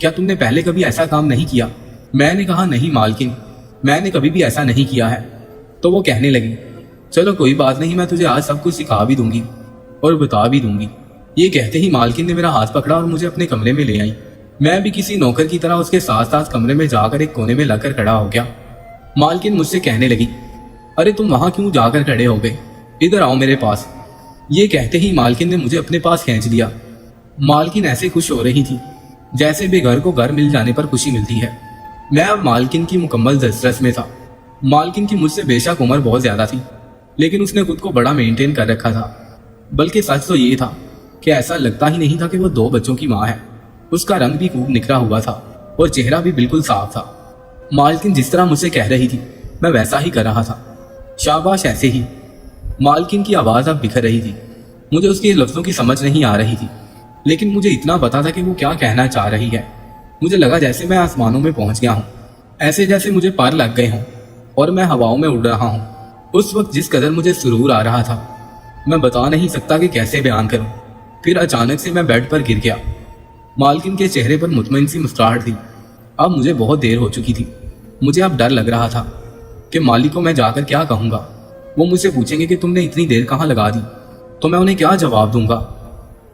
کیا تم نے پہلے کبھی ایسا کام نہیں کیا؟ میں نے کہا نہیں مالکن، میں نے کبھی بھی ایسا نہیں کیا ہے۔ تو وہ کہنے لگی چلو کوئی بات نہیں، میں تجھے آج سب کچھ سکھا بھی دوں گی اور بتا بھی دوں گی۔ یہ کہتے ہی مالکن نے میرا ہاتھ پکڑا اور مجھے اپنے کمرے میں لے آئی۔ میں بھی کسی نوکر کی طرح اس کے ساتھ ساتھ کمرے میں جا کر ایک کونے میں لگ کر کھڑا ہو گیا۔ مالکن مجھ سے کہنے لگی ارے تم وہاں کیوں جا کر کھڑے ہو گئے، ادھر آؤ میرے پاس۔ یہ کہتے ہی مالکن نے مجھے اپنے پاس کھینچ لیا۔ مالکن ایسے خوش ہو رہی تھی جیسے بے گھر کو گھر مل جانے پر خوشی ملتی ہے۔ میں اب مالکن کی مکمل دسترس میں تھا۔ مالکن کی مجھ سے بے شک عمر بہت زیادہ تھی، لیکن اس نے خود کو بڑا مینٹین کر رکھا تھا۔ بلکہ سچ تو یہ تھا کہ ایسا لگتا ہی نہیں تھا کہ وہ 2 بچوں کی ماں ہے۔ اس کا رنگ بھی خوب نکھرا ہوا تھا اور چہرہ بھی بالکل صاف تھا۔ مالکن جس طرح مجھ سے کہہ رہی تھی میں ویسا ہی کر رہا تھا۔ شاباش ایسے ہی۔ مالکن کی آواز اب بکھر رہی تھی۔ مجھے اس کے لفظوں کی سمجھ نہیں آ رہی تھی، لیکن مجھے اتنا پتا تھا کہ وہ کیا کہنا چاہ رہی ہے۔ مجھے لگا جیسے میں آسمانوں میں پہنچ گیا ہوں، ایسے جیسے مجھے پر لگ گئے ہوں اور میں ہواؤں میں اڑ رہا ہوں۔ اس وقت جس قدر مجھے سرور آ رہا تھا میں بتا نہیں سکتا کہ کیسے بیان کروں۔ پھر اچانک سے میں بیڈ پر گر گیا۔ مالکن کے چہرے پر مطمئن سی مسکراہٹ تھی۔ اب مجھے بہت دیر ہو چکی تھی۔ مجھے اب ڈر لگ رہا تھا کہ مالک کو میں جا کر کیا کہوں گا۔ وہ مجھ سے پوچھیں گے کہ تم نے اتنی دیر کہاں لگا دی، تو میں انہیں کیا جواب دوں گا۔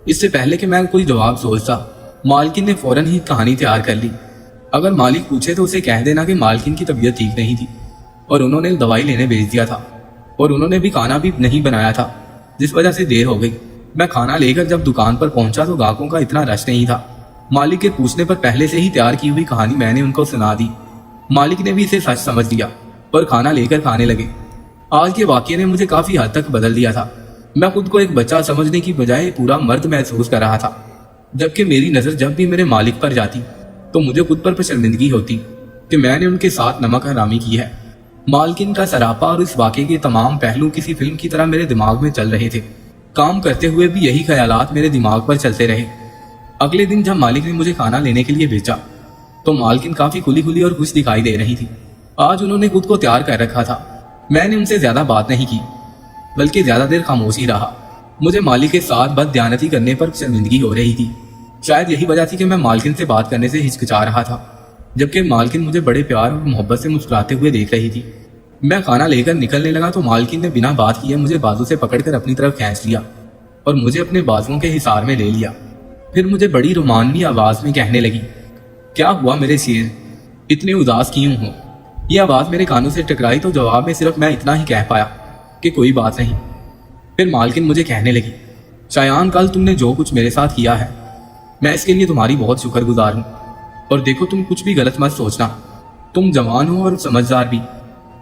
اس سے پہلے کہ میں کوئی جواب سوچتا مالکن نے فوراً ہی کہانی تیار کر لی۔ اگر مالک پوچھے تو اسے کہہ دینا کہ مالکن کی طبیعت ٹھیک نہیں تھی اور انہوں نے دوائی لینے بھیج دیا تھا، اور انہوں نے بھی کھانا بھی نہیں بنایا تھا جس وجہ سے دیر ہو گئی۔ میں کھانا لے کر جب دکان پر پہنچا تو گاہکوں کا اتنا رش نہیں تھا۔ مالک کے پوچھنے پر پہلے سے ہی تیار کی ہوئی کہانی میں نے ان کو سنا دی۔ مالک نے بھی اسے سچ سمجھ لیا اور کھانا لے کر کھانے لگے۔ آج کے واقعے نے مجھے کافی حد تک بدل دیا تھا۔ میں خود کو ایک بچہ سمجھنے کی بجائے پورا مرد محسوس کر رہا تھا، جبکہ میری نظر جب بھی میرے مالک پر جاتی تو مجھے خود پر شرمندگی ہوتی کہ میں نے ان کے ساتھ نمک حرامی کی ہے۔ مالکن کا سراپا اور اس واقعے کے تمام پہلو کسی فلم کی طرح میرے دماغ میں چل رہے تھے۔ کام کرتے ہوئے بھی یہی خیالات میرے دماغ پر چلتے رہے۔ اگلے دن جب مالک نے مجھے کھانا لینے کے لیے بھیجا تو مالکن کافی کھلی کھلی اور خوش دکھائی دے رہی تھی۔ آج انہوں نے خود کو تیار کر رکھا تھا۔ میں نے ان سے زیادہ بات نہیں کی بلکہ زیادہ دیر خاموش ہی رہا۔ مجھے مالک کے ساتھ بد دیانتی کرنے پر شرمندگی ہو رہی تھی۔ شاید یہی وجہ تھی کہ میں مالکن سے بات کرنے سے ہچکچا رہا تھا، جبکہ مالکن مجھے بڑے پیار اور محبت سے مسکراتے ہوئے دیکھ رہی تھی۔ میں کھانا لے کر نکلنے لگا تو مالکن نے بنا بات کیے مجھے بازو سے پکڑ کر اپنی طرف کھینچ لیا اور مجھے اپنے بازوؤں کے حصار میں لے لیا۔ پھر مجھے بڑی رومانوی آواز میں کہنے لگی کیا ہوا میرے شیر، اتنے اداس کیوں ہو؟ یہ آواز میرے کانوں سے ٹکرائی تو جواب میں صرف میں اتنا ہی کہہ پایا کہ کوئی بات نہیں۔ پھر مالکن مجھے کہنے لگی شایان کل تم نے جو کچھ میرے ساتھ کیا ہے میں اس کے لیے تمہاری بہت شکر گزار ہوں، اور دیکھو تم کچھ بھی غلط مت سوچنا، تم جوان ہو اور سمجھدار بھی،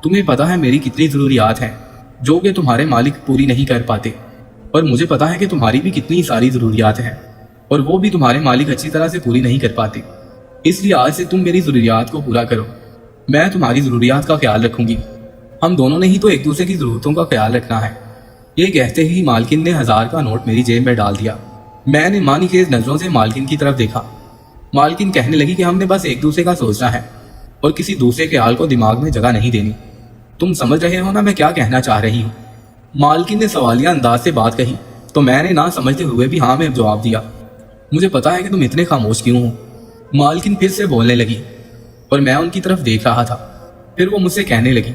تمہیں پتا ہے میری کتنی ضروریات ہیں جو کہ تمہارے مالک پوری نہیں کر پاتے، اور مجھے پتا ہے کہ تمہاری بھی کتنی ساری ضروریات ہیں اور وہ بھی تمہارے مالک اچھی طرح سے پوری نہیں کر پاتے۔ اس لیے آج سے تم میری ضروریات کو پورا کرو، میں تمہاری ضروریات کا خیال رکھوں گی، ہم دونوں نے ہی تو ایک دوسرے کی ضرورتوں کا خیال رکھنا ہے۔ یہ کہتے ہی مالکن نے 1000 کا نوٹ میری جیب میں ڈال دیا۔ میں نے مانی خیز نظروں سے مالکن کی طرف دیکھا۔ مالکن کہنے لگی کہ ہم نے بس ایک دوسرے کا سوچنا ہے اور کسی دوسرے کے حال کو دماغ میں جگہ نہیں دینی۔ تم سمجھ رہے ہو نا میں کیا کہنا چاہ رہی ہوں؟ مالکن نے سوالیہ انداز سے بات کہی تو میں نے نہ سمجھتے ہوئے بھی ہاں میں جواب دیا۔ مجھے پتا ہے کہ تم اتنے خاموش کیوں ہو۔ مالکن پھر سے بولنے لگی اور میں ان کی طرف دیکھ رہا تھا۔ پھر وہ مجھ سے کہنے لگی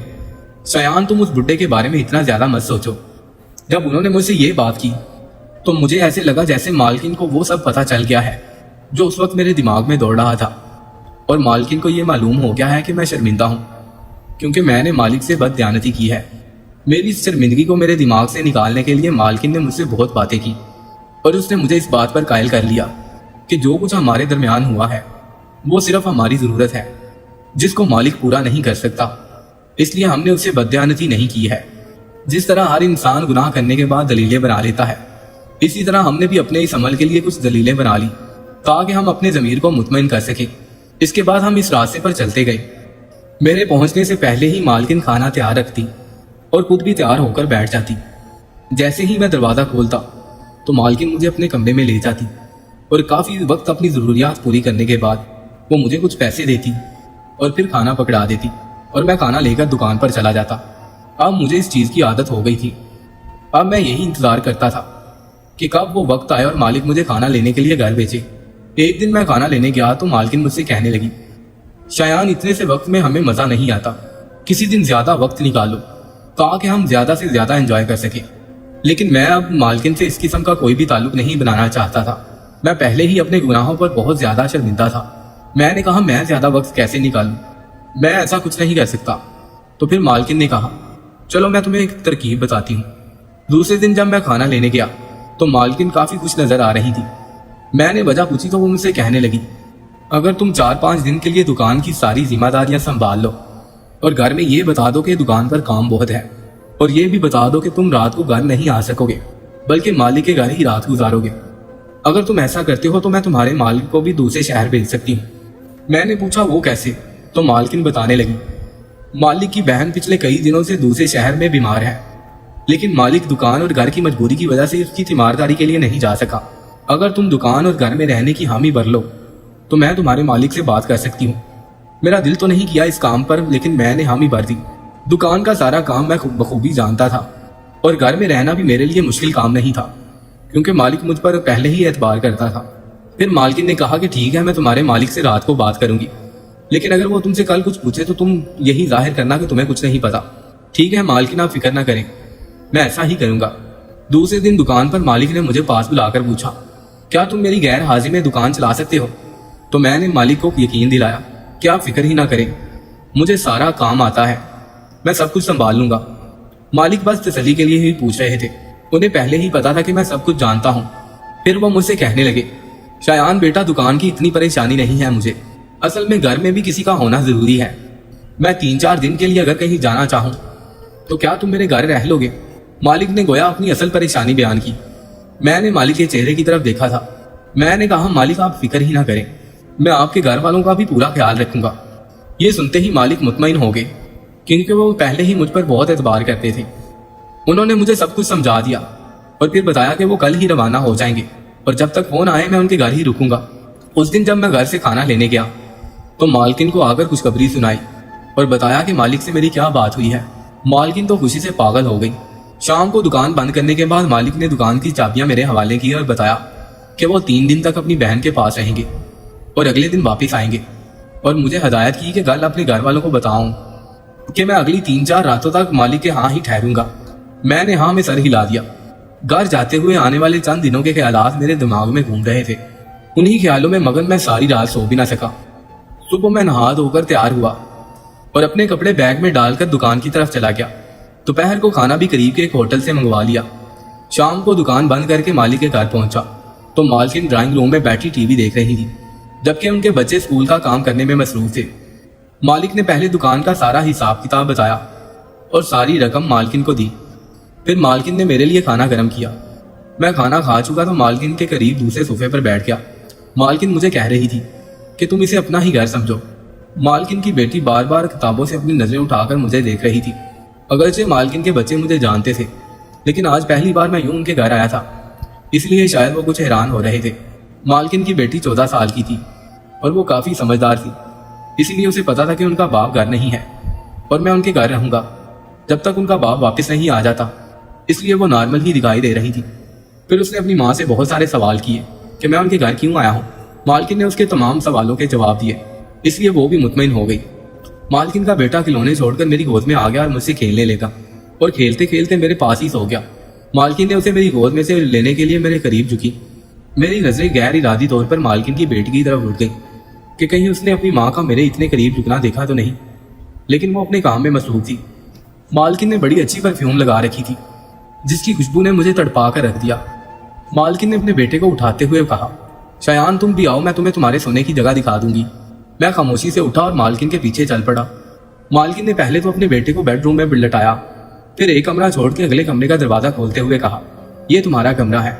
شایان تم اس بڈھے کے بارے میں اتنا زیادہ مت سوچو۔ جب انہوں نے مجھ سے یہ بات کی تو مجھے ایسے لگا جیسے مالکن کو وہ سب پتہ چل گیا ہے جو اس وقت میرے دماغ میں دوڑ رہا تھا، اور مالکن کو یہ معلوم ہو گیا ہے کہ میں شرمندہ ہوں کیونکہ میں نے مالک سے بد دیانتی کی ہے۔ میری اس شرمندگی کو میرے دماغ سے نکالنے کے لیے مالکن نے مجھ سے بہت باتیں کی اور اس نے مجھے اس بات پر قائل کر لیا کہ جو کچھ ہمارے درمیان ہوا ہے وہ صرف ہماری ضرورت ہے جس کو مالک پورا نہیں کر سکتا، اس لیے ہم نے اسے بد دیانتی نہیں کی ہے۔ جس طرح ہر انسان گناہ کرنے کے بعد دلیلیں بنا لیتا ہے، اسی طرح ہم نے بھی اپنے اس عمل کے لیے کچھ دلیلیں بنا لی تاکہ ہم اپنے ضمیر کو مطمئن کر سکیں۔ اس کے بعد ہم اس راستے پر چلتے گئے۔ میرے پہنچنے سے پہلے ہی مالکن کھانا تیار رکھتی اور خود بھی تیار ہو کر بیٹھ جاتی۔ جیسے ہی میں دروازہ کھولتا تو مالکن مجھے اپنے کمرے میں لے جاتی اور کافی وقت اپنی ضروریات پوری کرنے کے بعد وہ مجھے کچھ پیسے دیتی اور پھر کھانا پکڑا دیتی اور میں کھانا لے کر دکان پر چلا جاتا۔ اب مجھے اس چیز کی عادت ہو گئی تھی۔ اب میں یہی انتظار کرتا تھا کہ کب وہ وقت آئے اور مالک مجھے کھانا لینے کے لیے گھر بھیجے۔ ایک دن میں کھانا لینے گیا تو مالکن مجھ سے کہنے لگی، شایان اتنے سے وقت میں ہمیں مزہ نہیں آتا، کسی دن زیادہ وقت نکالو تاکہ ہم زیادہ سے زیادہ انجوائے کر سکیں۔ لیکن میں اب مالکن سے اس قسم کا کوئی بھی تعلق نہیں بنانا چاہتا تھا۔ میں پہلے ہی اپنے گناہوں پر بہت زیادہ شرمندہ تھا۔ میں نے کہا میں زیادہ وقت کیسے نکالوں، میں ایسا کچھ نہیں کر سکتا۔ تو پھر مالکن نے کہا چلو میں تمہیں ایک ترکیب بتاتی ہوں۔ دوسرے دن جب میں کھانا لینے گیا تو مالکن کافی خوش نظر آ رہی تھی۔ میں نے وجہ پوچھی تو وہ مجھ سے کہنے لگی، اگر تم 4-5 دن کے لیے دکان کی ساری ذمہ داریاں سنبھال لو اور گھر میں یہ بتا دو کہ دکان پر کام بہت ہے، اور یہ بھی بتا دو کہ تم رات کو گھر نہیں آ سکو گے بلکہ مالک کے گھر ہی رات گزارو گے، اگر تم ایسا کرتے ہو تو میں تمہارے مالک کو بھی دوسرے شہر بھیج سکتی ہوں۔ میں نے پوچھا وہ کیسے؟ تو مالکن بتانے لگی، مالک کی بہن پچھلے کئی دنوں سے دوسرے شہر میں بیمار ہے، لیکن مالک دکان اور گھر کی مجبوری کی وجہ سے اس کی تیمارداری کے لیے نہیں جا سکا۔ اگر تم دکان اور گھر میں رہنے کی حامی بھر لو تو میں تمہارے مالک سے بات کر سکتی ہوں۔ میرا دل تو نہیں کیا اس کام پر، لیکن میں نے حامی بھر دی۔ دکان کا سارا کام میں بخوبی جانتا تھا اور گھر میں رہنا بھی میرے لیے مشکل کام نہیں تھا کیونکہ مالک مجھ پر پہلے ہی اعتبار کرتا تھا۔ پھر مالکن نے کہا کہ ٹھیک ہے میں تمہارے مالک سے رات کو بات کروں گی، لیکن اگر وہ تم سے کل کچھ پوچھے تو تم یہی ظاہر کرنا کہ تمہیں کچھ نہیں پتا۔ ٹھیک ہے مالکن آپ فکر نہ کریں، میں ایسا ہی کروں گا۔ دوسرے دن دکان پر مالک نے مجھے پاس بلا کر پوچھا، کیا تم میری غیر حاضری میں دکان چلا سکتے ہو؟ تو میں نے مالک کو یقین دلایا کہ آپ فکر ہی نہ کریں، مجھے سارا کام آتا ہے، میں سب کچھ سنبھال لوں گا۔ مالک بس تسلی کے لیے ہی پوچھ رہے تھے، انہیں پہلے ہی پتا تھا کہ میں سب کچھ جانتا ہوں۔ پھر وہ مجھ سے کہنے لگے، شایان بیٹا دکان کی اتنی پریشانی نہیں ہے مجھے، اصل میں گھر میں بھی کسی کا ہونا ضروری ہے۔ میں 3-4 دن کے لیے اگر کہیں جانا چاہوں تو کیا تم میرے گھر رہ لو گے؟ مالک نے گویا اپنی اصل پریشانی بیان کی۔ میں نے مالک کے چہرے کی طرف دیکھا تھا۔ میں نے کہا مالک آپ فکر ہی نہ کریں، میں آپ کے گھر والوں کا بھی پورا خیال رکھوں گا۔ یہ سنتے ہی مالک مطمئن ہو گئے کیونکہ وہ پہلے ہی مجھ پر بہت اعتبار کرتے تھے۔ انہوں نے مجھے سب کچھ سمجھا دیا اور پھر بتایا کہ وہ کل ہی روانہ ہو جائیں گے اور جب تک فون آئے میں ان کے گھر ہی رکوں گا۔ اس دن جب میں گھر سے کھانا لینے گیا تو مالکن کو آ کر خوشخبری سنائی اور بتایا کہ مالک سے میری کیا بات ہوئی ہے۔ مالکن تو خوشی سے پاگل ہو گئی۔ شام کو دکان بند کرنے کے بعد مالک نے دکان کی چابیاں میرے حوالے کی اور بتایا کہ وہ 3 دن تک اپنی بہن کے پاس رہیں گے اور اگلے دن واپس آئیں گے، اور مجھے ہدایت کی کہ کل اپنے گھر والوں کو بتاؤں کہ میں اگلی 3-4 راتوں تک مالک کے ہاں ہی ٹھہروں گا۔ میں نے ہاں میں سر ہلا دیا۔ گھر جاتے ہوئے آنے والے چند دنوں کے خیالات میرے دماغ میں گھوم رہے تھے، انہی خیالوں میں مگن میں ساری رات سو بھی نہ سکا۔ صبح میں نہا دھو کر تیار ہوا اور اپنے کپڑے بیگ میں ڈال کر دکان کی طرف چلا گیا۔ دوپہر کو کھانا بھی قریب کے ایک ہوٹل سے منگوا لیا۔ شام کو دکان بند کر کے مالک کے گھر پہنچا تو مالکن ڈرائنگ روم میں بیٹھی ٹی وی دیکھ رہی تھی جبکہ ان کے بچے اسکول کا کام کرنے میں مصروف تھے۔ مالک نے پہلے دکان کا سارا حساب کتاب بتایا اور ساری رقم مالکن کو دی۔ پھر مالکن نے میرے لیے کھانا گرم کیا۔ میں کھانا کھا چکا تو مالکن کے قریب دوسرے صوفے پر بیٹھ گیا۔ مالکن مجھے کہہ رہی تھی کہ تم اسے اپنا ہی گھر سمجھو۔ مالکن کی بیٹی بار بار کتابوں سے اپنی نظریں اٹھا کر مجھے دیکھ رہی تھی۔ اگرچہ مالکن کے بچے مجھے جانتے تھے لیکن آج پہلی بار میں یوں ان کے گھر آیا تھا، اس لیے شاید وہ کچھ حیران ہو رہے تھے۔ مالکن کی بیٹی 14 سال کی تھی اور وہ کافی سمجھدار تھی، اسی لیے اسے پتا تھا کہ ان کا باپ گھر نہیں ہے اور میں ان کے گھر رہوں گا جب تک ان کا باپ واپس نہیں آ جاتا، اس لیے وہ نارمل ہی دکھائی دے رہی تھی۔ پھر اس نے اپنی ماں سے بہت سارے سوال کیے کہ میں ان کے گھر کیوں آیا ہوں۔ مالکن نے اس کے تمام سوالوں کے جواب دیے، اس لیے وہ بھی مطمئن ہو گئی۔ مالکن کا بیٹا کھلونے چھوڑ کر میری گود میں آ گیا اور مجھ سے کھیلنے لگا اور کھیلتے کھیلتے میرے پاس ہی سو گیا۔ مالکن نے اسے میری گود میں سے لینے کے لیے میرے قریب جھکی۔ میری نظریں غیر ارادی طور پر مالکن کی بیٹی کی طرف اٹھ گئی کہ کہیں اس نے اپنی ماں کا میرے اتنے قریب جھکنا دیکھا تو نہیں، لیکن وہ اپنے کام میں مصروف تھی۔ مالکن نے بڑی اچھی پرفیوم لگا رکھی تھی جس کی خوشبو نے مجھے تڑپا کر رکھ دیا۔ مالکن نے اپنے بیٹے کو اٹھاتے ہوئے کہا، شایان تم بھی آؤ، میں تمہیں تمہارے سونے کی جگہ دکھا دوں گی۔ میں خاموشی سے اٹھا اور مالکن کے پیچھے چل پڑا۔ مالکن نے پہلے تو اپنے بیٹے کو بیڈ روم میں لٹایا، پھر ایک کمرہ چھوڑ کے اگلے کمرے کا دروازہ کھولتے ہوئے کہا، یہ تمہارا کمرہ ہے،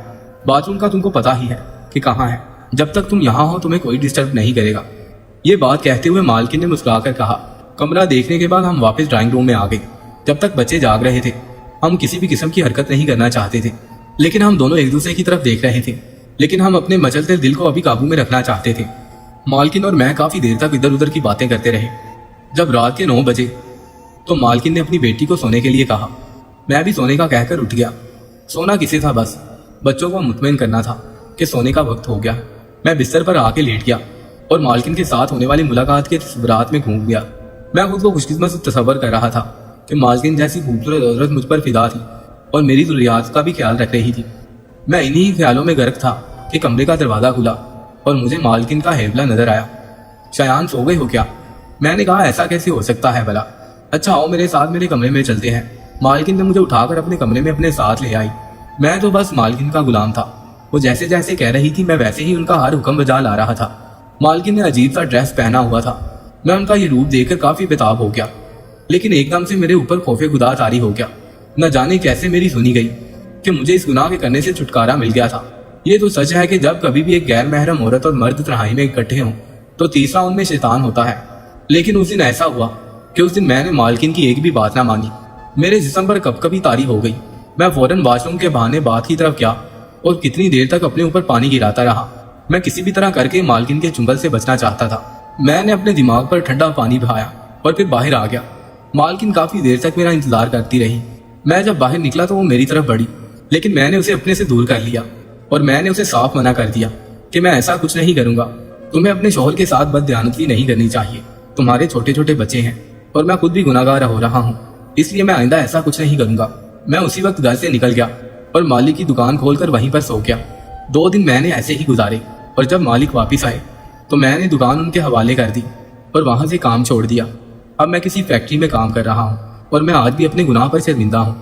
باتھ روم کا تم کو پتا ہی ہے کہ کہاں ہے، جب تک تم یہاں ہو تمہیں کوئی ڈسٹرب نہیں کرے گا۔ یہ بات کہتے ہوئے مالکن نے مسکرا کر کہا۔ کمرہ دیکھنے کے بعد ہم واپس ڈرائنگ روم میں آ گئے۔ جب تک بچے جاگ رہے تھے ہم کسی بھی قسم کی حرکت نہیں کرنا چاہتے تھے، لیکن ہم دونوں ایک دوسرے کی طرف دیکھ رہے تھے، لیکن ہم اپنے مچلتے دل کو ابھی قابو میں رکھنا چاہتے تھے۔ مالکن اور میں کافی دیر تک ادھر ادھر کی باتیں کرتے رہے۔ جب رات کے 9 بجے تو مالکن نے اپنی بیٹی کو سونے کے لیے کہا۔ میں بھی سونے کا کہہ کر اٹھ گیا۔ سونا کسے تھا، بس بچوں کو مطمئن کرنا تھا کہ سونے کا وقت ہو گیا۔ میں بستر پر آ کے لیٹ گیا اور مالکن کے ساتھ ہونے والی ملاقات کے تصورات میں گھوم گیا۔ میں خود کو خوش قسمت سے تصور کر رہا تھا کہ مالکن جیسی خوبصورت عورت مجھ پر فدا تھی اور میری ضروریات کا بھی خیال رکھ رہی تھی۔ میں انہی خیالوں میں غرق تھا کہ کمرے کا دروازہ کھلا اور مجھے مالکن کا ہیبلا نظر آیا۔ شایان سو گئے ہو کیا؟ میں نے کہا ایسا کیسے ہو سکتا ہے بھلا؟ اچھا آؤ میرے ساتھ میرے کمرے میں چلتے ہیں۔ مالکن نے مجھے اٹھا کر اپنے کمرے میں اپنے ساتھ لے آئی۔ میں تو بس مالکن کا غلام تھا، وہ جیسے جیسے کہہ رہی تھی میں ویسے ہی ان کا ہر حکم بجا لا رہا تھا۔ مالکن نے عجیب سا ڈریس پہنا ہوا تھا، میں ان کا یہ روپ دیکھ کر کافی بےتاب ہو گیا، لیکن ایک دم سے میرے اوپر خوف خدا طاری ہو گیا۔ نہ جانے کیسے میری سنی گئی کہ مجھے اس گناہ کے کرنے سے چھٹکارا مل گیا تھا۔ یہ تو سچ ہے کہ جب کبھی بھی ایک غیر محرم عورت اور مرد تنہائی میں اکٹھے ہوں تو تیسرا ان میں شیطان ہوتا ہے، لیکن اس دن ایسا ہوا کہ اس دن میں نے مالکن کی ایک بھی بات نہ مانی۔ میرے جسم پر کب کبھی طاری ہو گئی۔ میں فوراً واش روم کے بہانے بات کی طرف گیا اور کتنی دیر تک اپنے اوپر پانی گراتا رہا۔ میں کسی بھی طرح کر کے مالکن کے چنگل سے بچنا چاہتا تھا۔ میں نے اپنے دماغ پر ٹھنڈا پانی بہایا اور پھر باہر آ گیا۔ مالکن کافی دیر تک میرا انتظار کرتی رہی۔ میں جب باہر نکلا تو وہ میری طرف بڑھی، لیکن میں نے اسے اپنے سے دور کر لیا اور میں نے اسے صاف منع کر دیا کہ میں ایسا کچھ نہیں کروں گا۔ تمہیں اپنے شوہر کے ساتھ بددیانتی نہیں کرنی چاہیے، تمہارے چھوٹے چھوٹے بچے ہیں اور میں خود بھی گناہگار ہو رہا ہوں، اس لیے میں آئندہ ایسا کچھ نہیں کروں گا۔ میں اسی وقت گھر سے نکل گیا اور مالک کی دکان کھول کر وہیں پر سو گیا۔ 2 دن میں نے ایسے ہی گزارے اور جب مالک واپس آئے تو میں نے دکان ان کے حوالے کر دی اور وہاں سے کام چھوڑ دیا۔ اب میں کسی فیکٹری میں کام کر رہا ہوں اور میں آج بھی اپنے گناہ پر شرمندہ ہوں۔